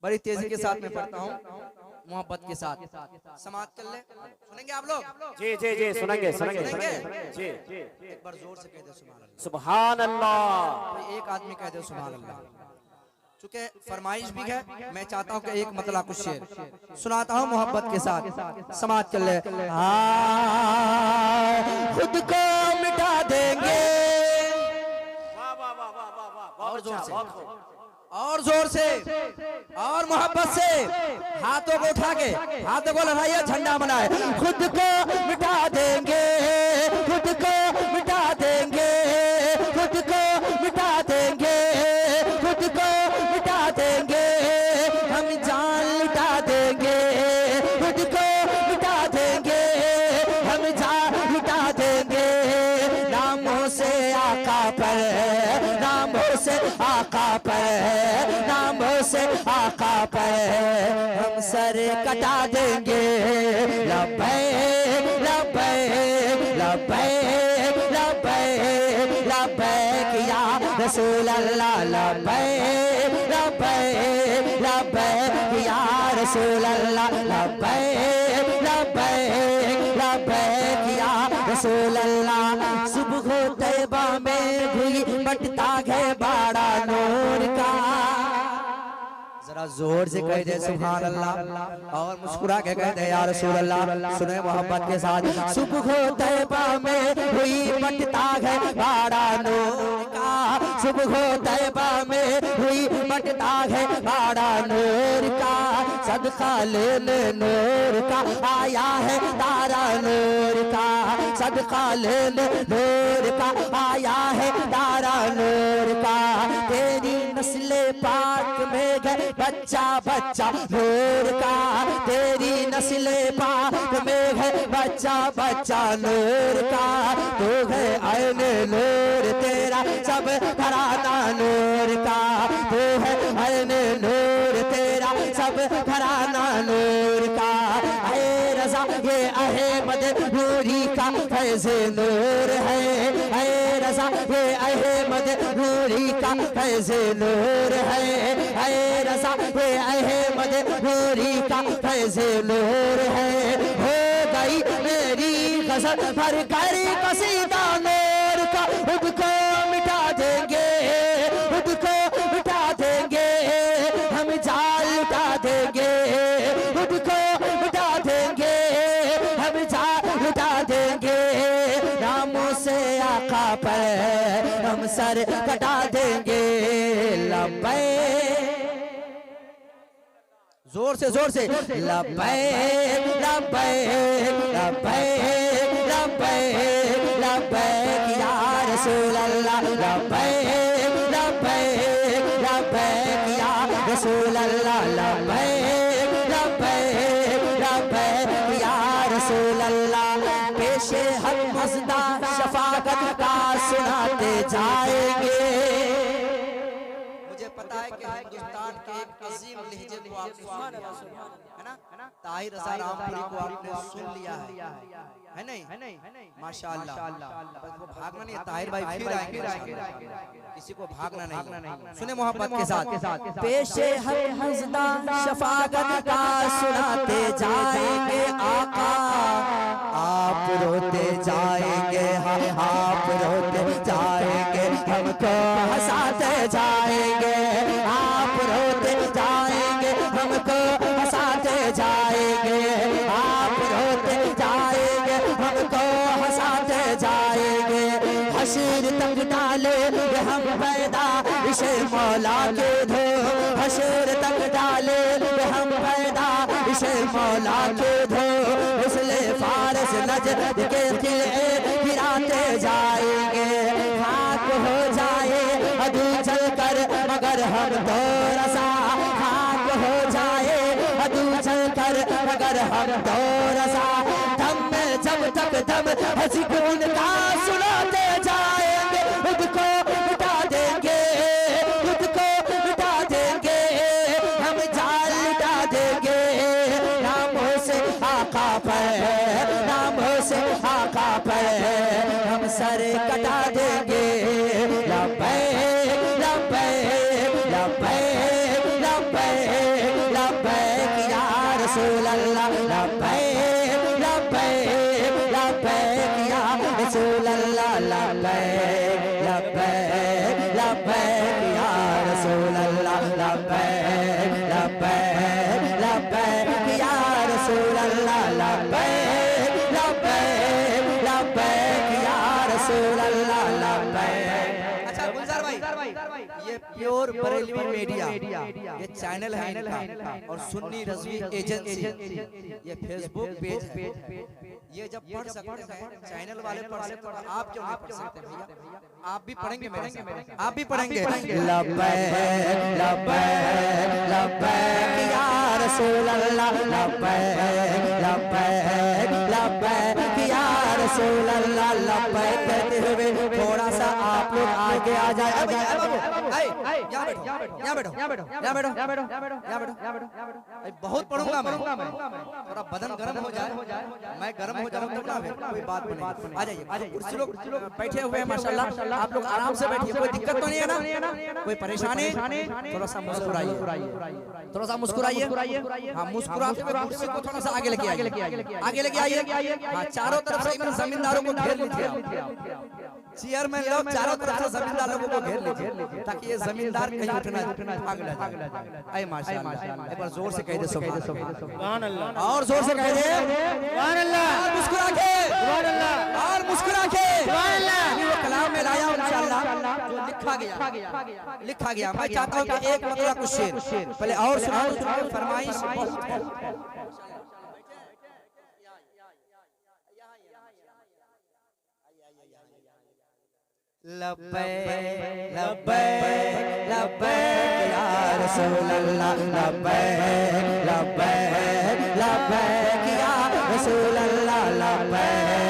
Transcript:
बड़ी तेजी के साथ मैं पढ़ता हूँ, मोहब्बत के साथ। समाज कर ले, सुनेंगे आप लोग? जी जी जी, सुनेंगे सुनेंगे सुनेंगे जी। एक बार जोर से कह दे सुभान अल्लाह। एक आदमी कह दे सुभान अल्लाह। चूंकि फरमाइश भी है, मैं चाहता हूँ कि एक मतलब कुछ शेर सुनाता हूँ मोहब्बत के साथ। समाज कर ले। खुद को मिटा देंगे, और जोर से, और जोर से, और मोहब्बत से, हाथों को उठा के, हाथों को लड़ाइए, झंडा बनाए। खुद को मिटा देंगे, खुद को मिटा देंगे, खुद को मिटा देंगे, खुद को मिटा देंगे, हम जान लुटा देंगे, खुद को मिटा देंगे, हम जान लुटा देंगे। नामों से आका पर, नामों से आका पर, नामों से आका पर हम सर कटा देंगे। लब्बैक लब्बैक लब्बैक लब्बैक लब्बैक या रसूल अल्लाह, लब्बैक लब्बैक लब्बैक या रसूल अल्लाह, लब्बैक लब्बैक लब्बैक या रसूल अल्लाह। सुबह तैबा में हुई बटता है बाड़ा नूर का, जरा जोर से कह दे सुभान अल्लाह, और मुस्कुरा के कह दे या रसूल अल्लाह। सुने मोहब्बत के साथ। सुबह तैबा में हुई बटता है बाड़ा नूर का, सुबह तैबा में हुई बटता है बाड़ा नूर का। सदका लेने नूर का आया है तारा नूर का, सदका लेने नूर का आया है तारा नूर का। तेरी नस्ले पाक में है बच्चा बच्चा नूर का, तेरी नस्ले पाक में है बच्चा बच्चा नूर का। तू है ऐन नूर, तेरा सब घराना नूर का, तू है ऐन नूर, तेरा सब घराना नूर का। ऐ रज़ा ये अहमद नूरी का फैज़ नूर है, ऐ रज़ा ये अहमद नूरी का फैज़ नूर है, ऐ रज़ा ये अहमद नूरी का फैज़ नूर है। हो गई मेरी गज़ल भर कर कसीदा नूर का, खुद को मिटा देंगे, खुद को मिटा देंगे, हम जान लुटा देंगे, खुद को मिटा देंगे, हम जान लुटा देंगे। नामों से आका पर हम सर कटा देंगे। लब्बैक, जोर से लब्बैक लब्बैक लब्बैक लब्बैक लब्बैक या रसूल अल्लाह, लब्बैक लब्बैक लब्बैक या रसूल अल्लाह, लब्बैक लब्बैक लब्बैक या रसूल अल्लाह। पेशे हक मज़दा शफाकत का सुनाते जाएंगे। मुझे पता है कि हिंदुस्तान के एक अजीम लहजे को आपने सुन लिया है ना, ताहिर रज़ा रामपुरी को आपने सुन लिया है नहीं? माशाअल्लाह। वो भागना नहीं है, ताहिर भाई फिर आएंगे, किसी को भागना नहीं। सुने मोहब्बत के साथ। पेशे हक मज़दा शफाकत का सुनाते जाएंगे आका, आप रोते जाएंगे, आप रोते जाएंगे, हमको हंसाते जाएंगे, आप रोते जाएंगे, हमको हंसाते जाएंगे, आप रोते जाएंगे, हमको हंसाते जाएंगे। हश्र तक डाले हम पैदा इसे मौला के धो, हश्र तक डाले हम पैदा इसे मौला के धो। इसलिए फारस नजद के किले गिराते जाएंगे, खाक हो जाए अदू चल कर मगर हम तो रसा, खाक हो जाए अदू चल कर मगर हम तो रसा। दम में जब तक दम है सुकून का सुनाते जाएंगे, खुद को मिटा देंगे, खुद को मिटा देंगे, हम जान लुटा देंगे। नामों से आका पर, नामों से आका पर हम सर कटा देंगे। लब्बैक लब्बैक लब्बैक लब्बैक रसूल अल्लाह लब्बैक लब्बैक लब्बैक या रसूल अल्लाह लब्बैक लब्बैक लब्बैक या रसूल अल्लाह लब्बैक लब्बैक लब्बैक या रसूल अल्लाह लब्बैक लब्बैक लब्बैक या रसूल अल्लाह लब्बैक। अच्छा गुलजार भाई, ये प्योर बरेलवी मीडिया ये चैनल है इनका और सुन्नी रज़वी एजेंसी ये फेसबुक पेज है। ये जब पढ़ सकते हैं चैनल वाले पढ़ सकते हैं, आप क्यों नहीं पढ़ सकते भैया? आप भी पढ़ेंगे मेरे साथ, आप भी पढ़ेंगे। लब्बैक लब्बैक लब्बैक या रसूल अल्लाह लब्बैक लब्बैक लब्बैक या रसूल अल्लाह लब्बैक कहते हुए थोड़ा सा आप लोग आगे आ जाए। बहुत पढ़ूंगा मैं, थोड़ा बदन गर्म हो जाए, मैं गर्म हो जाऊं तब ना कोई बात नहीं। आ जाइए कुर्सी लोग बैठे हुए हैं माशाल्लाह, आप लोग आराम से बैठिए, कोई दिक्कत तो नहीं है ना, कोई परेशानी? थोड़ा सा मुस्कुराइए, थोड़ा सा मुस्कुराइए। हाँ मुस्कुराते हुए कुर्सी को थोड़ा सा आगे लेके आइए, आगे लेके आइए। हाँ चारों तरफ से इन जमींदारों को घेर लीजिए, चेयरमैन लोग चारों तरफ से जमींदार लोगों को घेर लीजिए ताकि ये जमींदार कहीं उठना भाग ना जाए। ऐ माशाल्लाह, एक बार जोर से कह दे सुभान अल्लाह, और जोर से कह दे सुभान अल्लाह, और मुस्कुरा के सुभान अल्लाह, और मुस्कुरा के सुभान अल्लाह। वो कलाम में लाया इंशाअल्लाह जो लिखा गया। मैं चाहता हूं कि एक मतलब कुछ शेर पहले और सुनाओ, फरमाइश बहुत है। लब्बैक लब्बैक लब्बैक या रसूल अल्लाह लब्बैक लब्बैक लब्बैक या रसूल अल्लाह लब्बैक